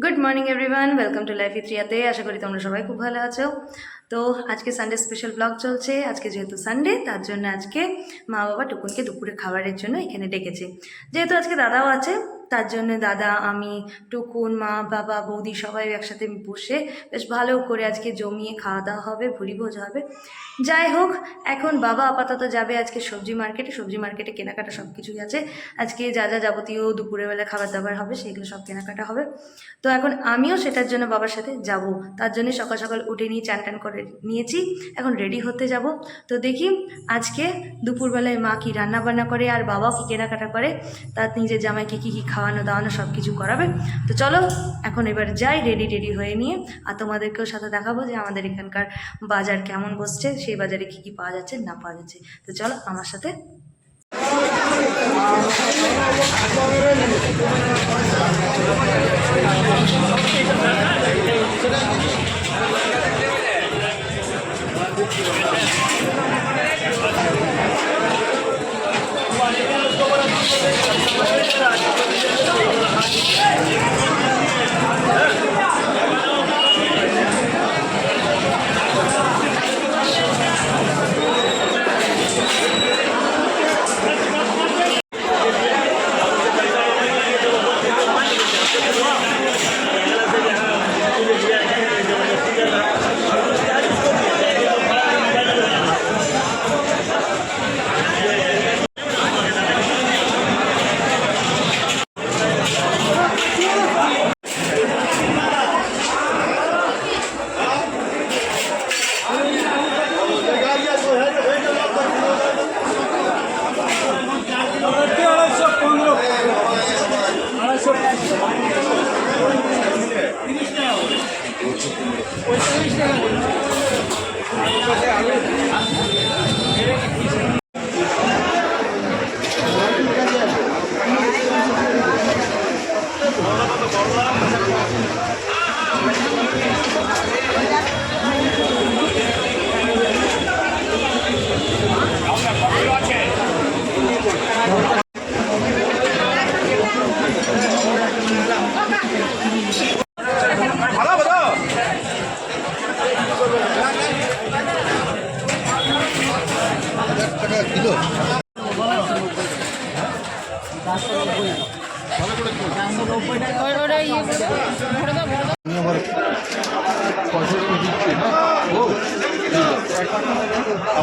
Good morning everyone, welcome to life with রিয়াতে। আশা করি তোমরা সবাই খুব ভালো আছো। তো আজকে সানডে স্পেশাল ব্লগ চলছে। আজকে যেহেতু সানডে, তার জন্য আজকে মা বাবা টুকুনকে দুপুরে খাবারের জন্য এখানে ডেকেছে। যেহেতু আজকে দাদাও আছে, তার জন্য দাদা, আমি, টুকুন, মা বাবা, বৌদি সবাই একসাথে বসে বেশ ভালো করে আজকে জমিয়ে খাওয়া দাওয়া হবে, ভুরিভোজ হবে। যাই হোক, এখন বাবা আপাতত যাবে আজকে সবজি মার্কেটে কেনাকাটা সব কিছুই আছে। আজকে যা যা যাবতীয় দুপুরেবেলা খাবার দাবার হবে সেগুলো সব কেনাকাটা হবে। তো এখন আমিও সেটার জন্য বাবার সাথে যাব। তার জন্য সকাল সকাল উঠে নিয়ে চান টান করে নিয়েছি, এখন রেডি হতে যাব। তো দেখি আজকে দুপুরবেলায় মা কী রান্না বান্না করে আর বাবাও কী কেনাকাটা করে, তার নিজের জামাইকে কী কী খাওয়ানো দাওয়ানো সব কিছু করাবে। তো চলো এখন এবার যাই রেডি হয়ে নিয়ে, আর তোমাদেরকেও সাথে দেখাবো যে আমাদের এখানকার বাজার কেমন বসছে, সেই বাজারে কী কী পাওয়া যাচ্ছে না পাওয়া যাচ্ছে। তো চলো আমার সাথে।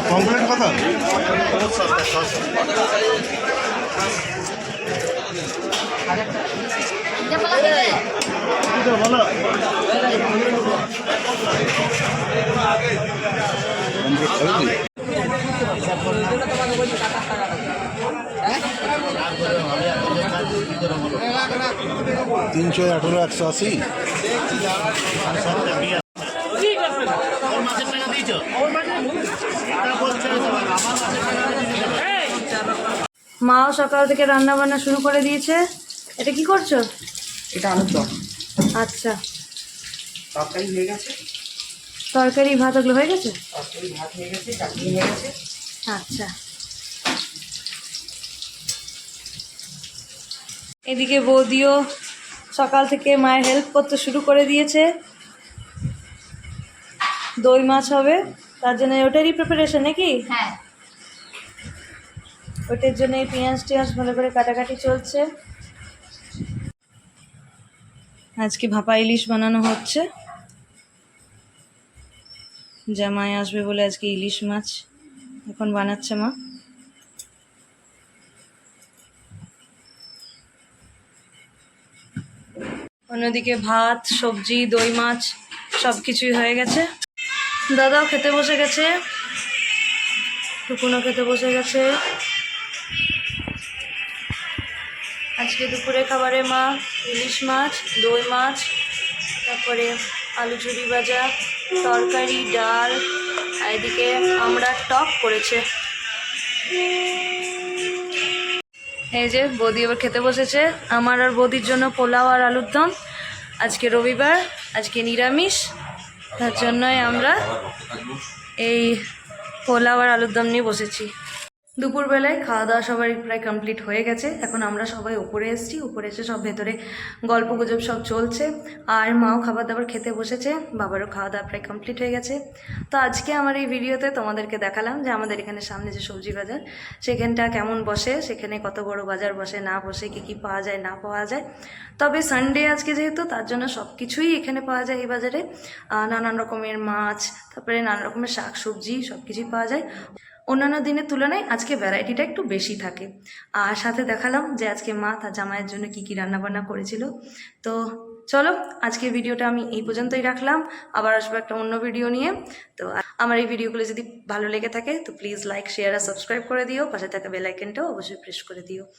কমপ্লেন কথা বলো। 318 180। মাও সকাল থেকে রান্না বান্না শুরু করে দিয়েছে। এটা কি করছো? এটা আলুর দম। আচ্ছা, তরকারি হয়ে গেছে, তরকারি ভাত ওগুলো হয়ে গেছে। তরকারি ভাত হয়ে গেছে, চাটনি হয়ে গেছে। আচ্ছা, এদিকে বৌদিও সকাল থেকে মায়ের হেল্প করতে শুরু করে দিয়েছে। দই মাছ হবে, তার জন্য ওটারই প্রিপারেশন নাকি? হ্যাঁ, ওটার জন্য পেঁয়াজ টিয়াজ ভালো করে কাটাকাটি চলছে। আজকে ভাপা ইলিশ বানানো হচ্ছে, জামাই আসবে বলে আজকে ইলিশ মাছ এখন বানাচ্ছে মা। অন্যদিকে ভাত, সবজি, দই মাছ সব কিছুই হয়ে গেছে। দাদাও খেতে বসে গেছে, টুকুনও খেতে বসে গেছে। আজকে দুপুরে খাবারে মা ইলিশ মাছ, দই মাছ, তারপরে আলু ঝুরি ভাজা, তরকারি, ডাল, আর এদিকে আমরা টক করেছে। এই যে বৌদি এবার খেতে বসেছে। আমার আর বৌদির জন্য পোলাও আর আলুর দম। আজকে রবিবার, আজকে নিরামিষ, তার জন্যই আমরা এই পোলাও আর আলুর দম নিয়ে বসেছি। দুপুরবেলায় খাওয়া দাওয়া সবারই প্রায় কমপ্লিট হয়ে গেছে। এখন আমরা সবাই উপরে এসেছি, উপরে এসে সব ভেতরে গল্প গুজব সব চলছে, আর মাও খাবার দাবার খেতে বসেছে, বাবারও খাওয়া দাওয়া প্রায় কমপ্লিট হয়ে গেছে। তো আজকে আমার এই ভিডিওতে তোমাদেরকে দেখালাম যে আমাদের এখানে সামনে যে সবজি বাজার সেখানটা কেমন বসে, সেখানে কত বড় বাজার বসে না বসে, কী কী পাওয়া যায় না পাওয়া যায়। তবে সানডে আজকে যেহেতু, তার জন্য সব কিছুই এখানে পাওয়া যায় এই বাজারে। নানান রকমের মাছ, তারপরে নানান রকমের শাক সবজি সব কিছুই পাওয়া যায়। অন্যান্য দিনের তুলনায় আজকে ভ্যারাইটিটা একটু বেশি থাকে। আর সাথে দেখালাম যে আজকে মা তার জামাইয়ের জন্য কী কী রান্নাবান্না করেছিল। তো চলো, আজকের ভিডিওটা আমি এই পর্যন্তই রাখলাম। আবার আসবো একটা অন্য ভিডিও নিয়ে। তো আমার এই ভিডিওগুলো যদি ভালো লেগে থাকে তো প্লিজ লাইক, শেয়ার আর সাবস্ক্রাইব করে দিও। পাশে থাকা বেল আইকনটাও অবশ্যই প্রেস করে দিও।